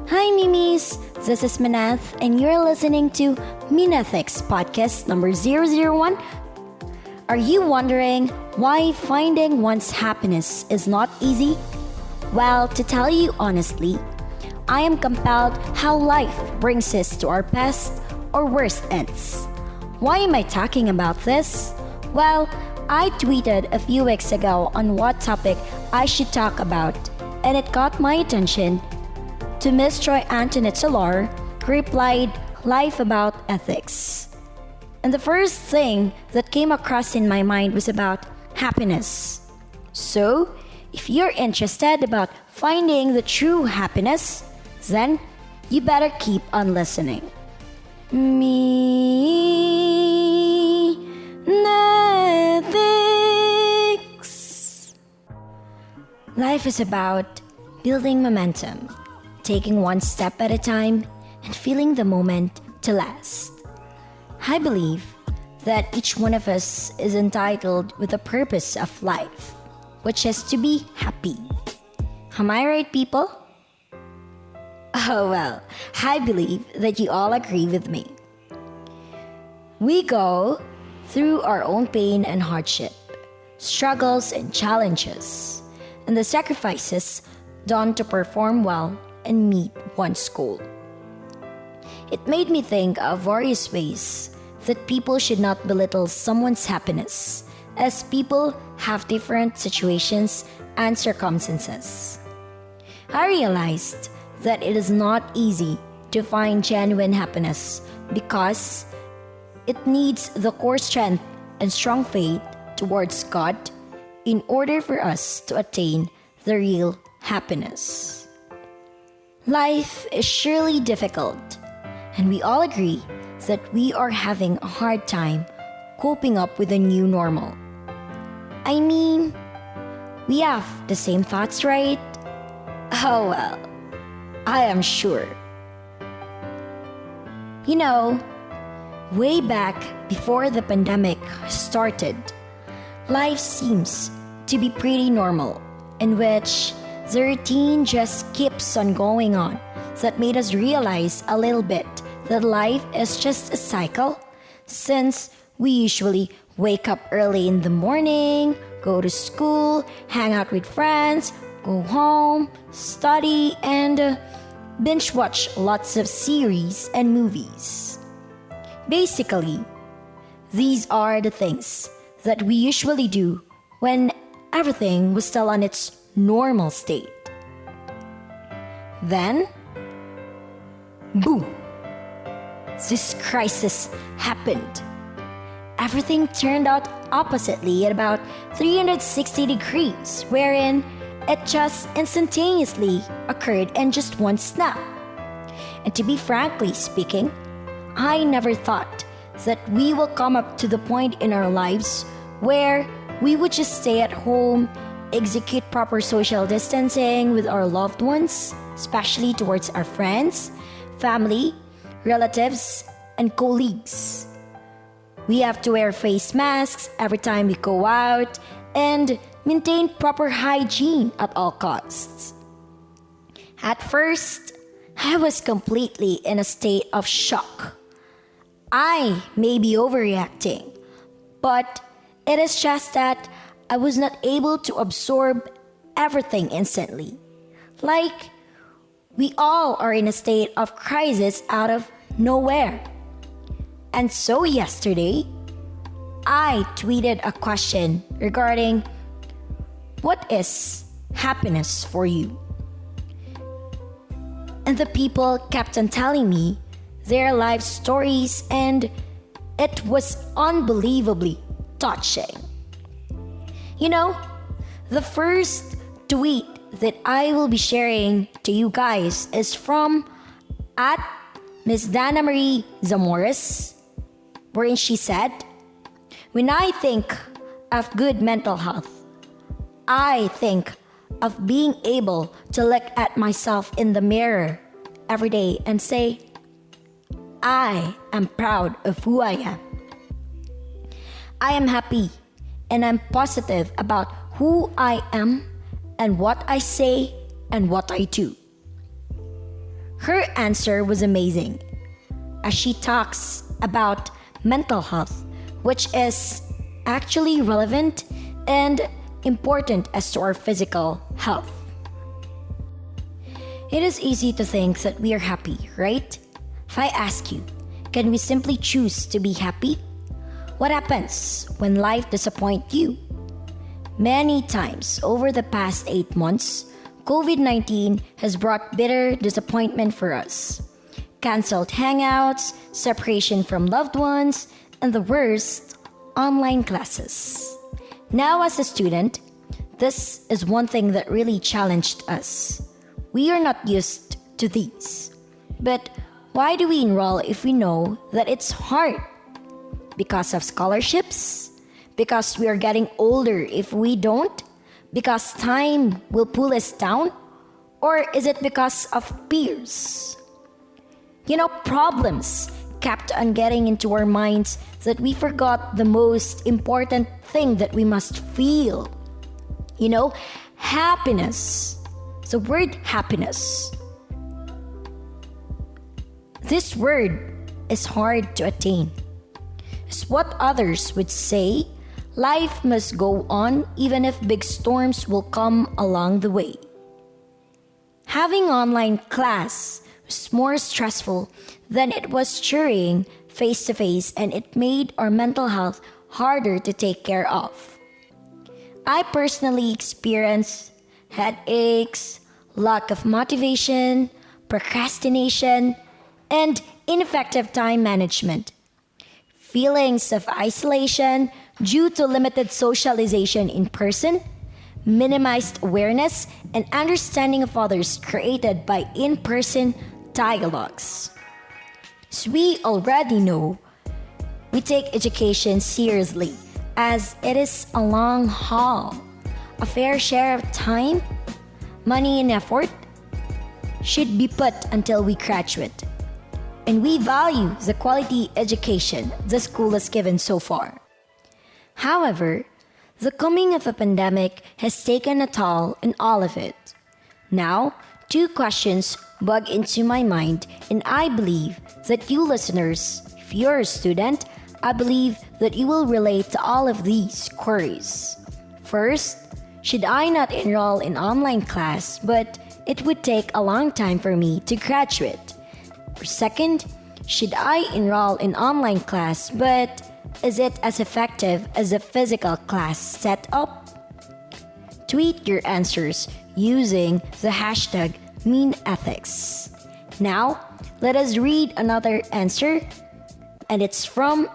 Hi Mimis, this is Manath and you're listening to Minethics Podcast number 001. Are you wondering why finding one's happiness is not easy? Well, to tell you honestly, I am compelled how life brings us to our best or worst ends. Why am I talking about this? Well, I tweeted a few weeks ago on what topic I should talk about, and it caught my attention. To Miss Troy Antoinette Solar, who replied, "Life about ethics." And the first thing that came across in my mind was about happiness. So, if you're interested about finding the true happiness, then you better keep on listening. Ethics. Life is about building momentum, taking one step at a time, and feeling the moment to last. I believe that each one of us is entitled with a purpose of life, which is to be happy. Am I right, people? Oh well, I believe that you all agree with me. We go through our own pain and hardship, struggles and challenges, and the sacrifices done to perform well and meet one's goal. It made me think of various ways that people should not belittle someone's happiness, as people have different situations and circumstances. I realized that it is not easy to find genuine happiness because it needs the core strength and strong faith towards God in order for us to attain the real happiness. Life is surely difficult, and we all agree that we are having a hard time coping up with the new normal. I mean, we have the same thoughts, right? Oh well, I am sure. You know, way back before the pandemic started, life seems to be pretty normal, in which the routine just keeps on going on. That made us realize a little bit that life is just a cycle, since we usually wake up early in the morning, go to school, hang out with friends, go home, study, and binge watch lots of series and movies. Basically, these are the things that we usually do when everything was still on its normal state. Then, boom! This crisis happened. Everything turned out oppositely at about 360 degrees, wherein it just instantaneously occurred in just one snap. And to be frankly speaking, I never thought that we will come up to the point in our lives where we would just stay at home, execute proper social distancing with our loved ones, especially towards our friends, family, relatives, and colleagues. We have to wear face masks every time we go out and maintain proper hygiene at all costs. At first, I was completely in a state of shock. I may be overreacting, but it is just that I was not able to absorb everything instantly. Like, we all are in a state of crisis out of nowhere. And so yesterday, I tweeted a question regarding what is happiness for you? And the people kept on telling me their life stories, and it was unbelievably touching. You know, the first tweet that I will be sharing to you guys is from at Miss Dannah Zamoras, wherein she said, "When I think of good mental health, I think of being able to look at myself in the mirror every day and say, I am proud of who I am. I am happy and I'm positive about who I am and what I say and what I do." Her answer was amazing, as she talks about mental health, which is actually relevant and important as to our physical health. It is easy to think that we are happy, right? If I ask you, can we simply choose to be happy? What happens when life disappoints you? Many times over the past 8 months, COVID-19 has brought bitter disappointment for us. Cancelled hangouts, separation from loved ones, and the worst, online classes. Now as a student, this is one thing that really challenged us. We are not used to these. But why do we enroll if we know that it's hard? Because of scholarships? Because we are getting older if we don't? Because time will pull us down? Or is it because of peers? Problems kept on getting into our minds that we forgot the most important thing that we must feel. Happiness. The word happiness. This word is hard to attain. As what others would say, life must go on even if big storms will come along the way. Having online class was more stressful than it was cheering face-to-face, and it made our mental health harder to take care of. I personally experienced headaches, lack of motivation, procrastination, and ineffective time management. Feelings of isolation due to limited socialization in person, minimized awareness and understanding of others created by in-person dialogues. As we already know, we take education seriously as it is a long haul. A fair share of time, money and effort should be put until we graduate. And we value the quality education the school has given so far. However, the coming of a pandemic has taken a toll in all of it. Now, 2 questions bug into my mind, and I believe that you listeners, if you're a student, I believe that you will relate to all of these queries. First, should I not enroll in online class, but it would take a long time for me to graduate? Or second, should I enroll in online class, but is it as effective as a physical class setup? Tweet your answers using the hashtag #MeanEthics. Now, let us read another answer, and it's from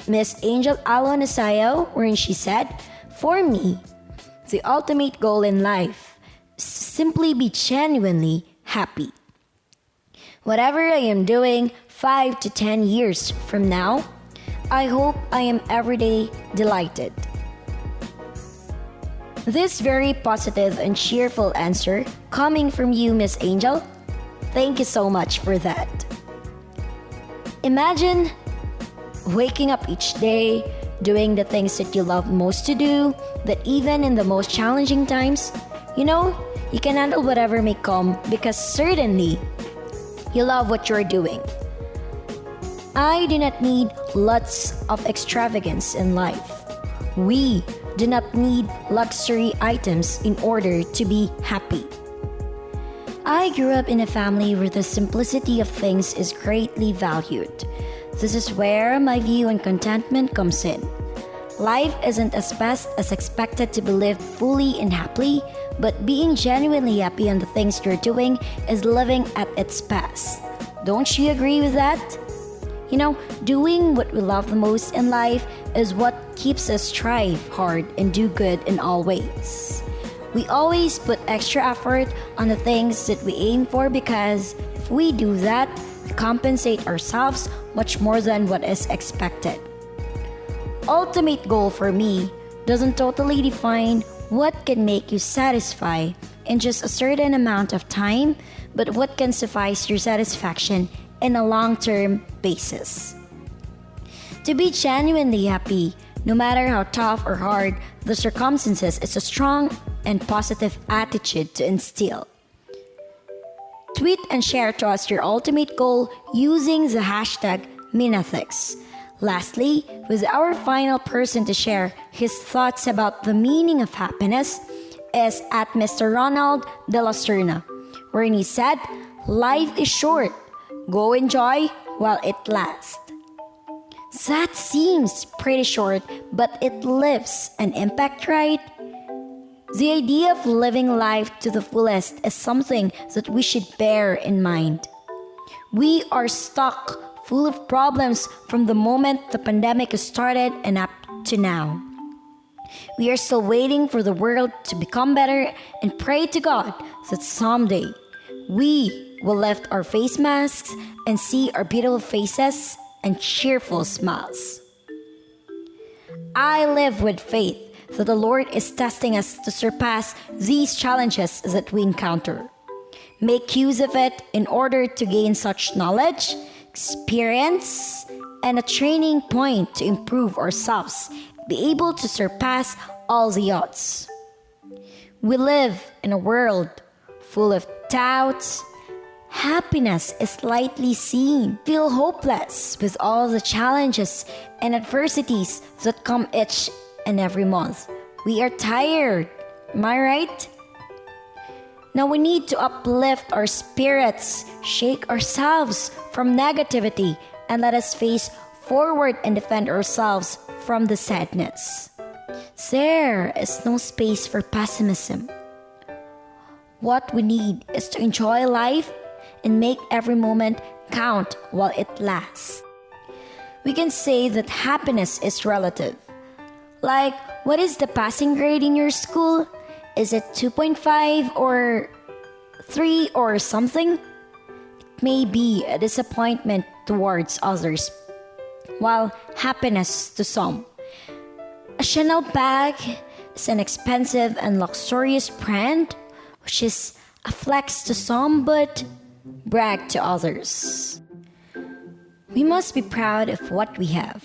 Miss Angel Nasayao, wherein she said, "For me, the ultimate goal in life is to simply be genuinely happy. Whatever I am doing 5 to 10 years from now, I hope I am everyday delighted." This very positive and cheerful answer coming from you, Miss Angel. Thank you so much for that. Imagine waking up each day, doing the things that you love most to do, that even in the most challenging times, you can handle whatever may come because certainly you love what you're doing. I do not need lots of extravagance in life. We do not need luxury items in order to be happy. I grew up in a family where the simplicity of things is greatly valued. This is where my view on contentment comes in. Life isn't as best as expected to be lived fully and happily, but being genuinely happy on the things you're doing is living at its best. Don't you agree with that? Doing what we love the most in life is what keeps us strive hard and do good in all ways. We always put extra effort on the things that we aim for because if we do that, we compensate ourselves much more than what is expected. Ultimate goal for me doesn't totally define what can make you satisfied in just a certain amount of time, but what can suffice your satisfaction in a long-term basis. To be genuinely happy, no matter how tough or hard the circumstances, is a strong and positive attitude to instill. Tweet and share to us your ultimate goal using the hashtag Minathics. Lastly, with our final person to share his thoughts about the meaning of happiness is at Mr. Ronald Dela Cerna, wherein he said, "Life is short. Go enjoy while it lasts." That seems pretty short, but it leaves an impact, right? The idea of living life to the fullest is something that we should bear in mind. We are stuck full of problems from the moment the pandemic started and up to now. We are still waiting for the world to become better and pray to God that someday we will lift our face masks and see our beautiful faces and cheerful smiles. I live with faith that the Lord is testing us to surpass these challenges that we encounter. Make use of it in order to gain such knowledge, experience, and a training point to improve ourselves, be able to surpass all the odds. We live in a world full of doubts. Happiness is lightly seen. Feel hopeless with all the challenges and adversities that come each and every month. We are tired. Am I right? Now we need to uplift our spirits, shake ourselves from negativity, and let us face forward and defend ourselves from the sadness. There is no space for pessimism. What we need is to enjoy life and make every moment count while it lasts. We can say that happiness is relative. Like, what is the passing grade in your school? Is it 2.5 or 3 or something? It may be a disappointment towards others, while happiness to some. A Chanel bag is an expensive and luxurious brand, which is a flex to some but brag to others. We must be proud of what we have.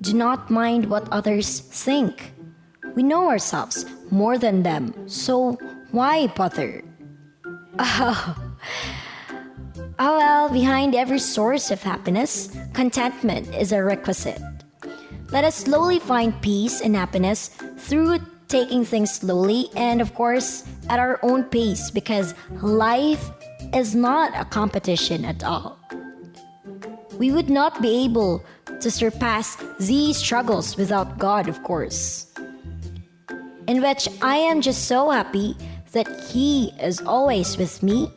Do not mind what others think. We know ourselves more than them, so why bother? Well, behind every source of happiness, contentment is a requisite. Let us slowly find peace and happiness through taking things slowly and, of course, at our own pace, because life is not a competition at all. We would not be able to surpass these struggles without God, of course. In which I am just so happy that He is always with me,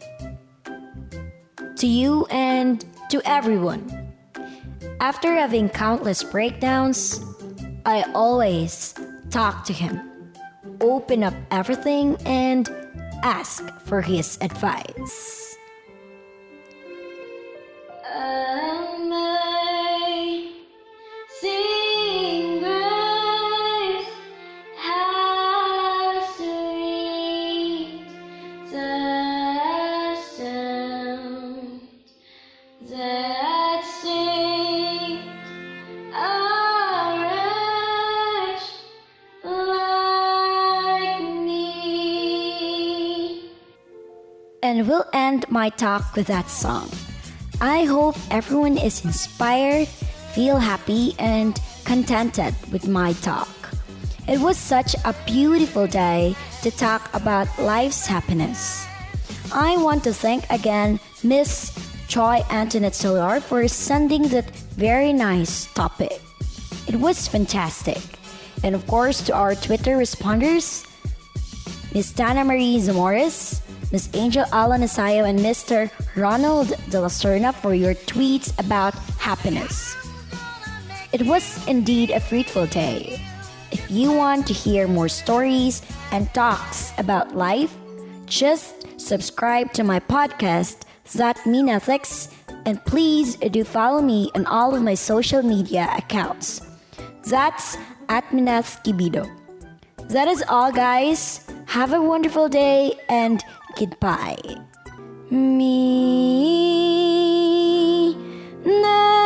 to you, and to everyone. After having countless breakdowns, I always talk to Him, open up everything, and ask for His advice. Amazing grace, how sweet the sound that saved a wretch like me. And we'll end my talk with that song. I hope everyone is inspired, feel happy, and contented with my talk. It was such a beautiful day to talk about life's happiness. I want to thank again Miss Joy Antoinette Solar for sending that very nice topic. It was fantastic. And of course, to our Twitter responders, Miss Dannah Marie Zamoras, Miss Angel Nasayao, and Mr. Ronald Dela Cerna for your tweets about happiness. It was indeed a fruitful day. If you want to hear more stories and talks about life, just subscribe to my podcast, That Minathics, and please do follow me on all of my social media accounts. That's at Minathkibido. That is all, guys. Have a wonderful day and goodbye. Me na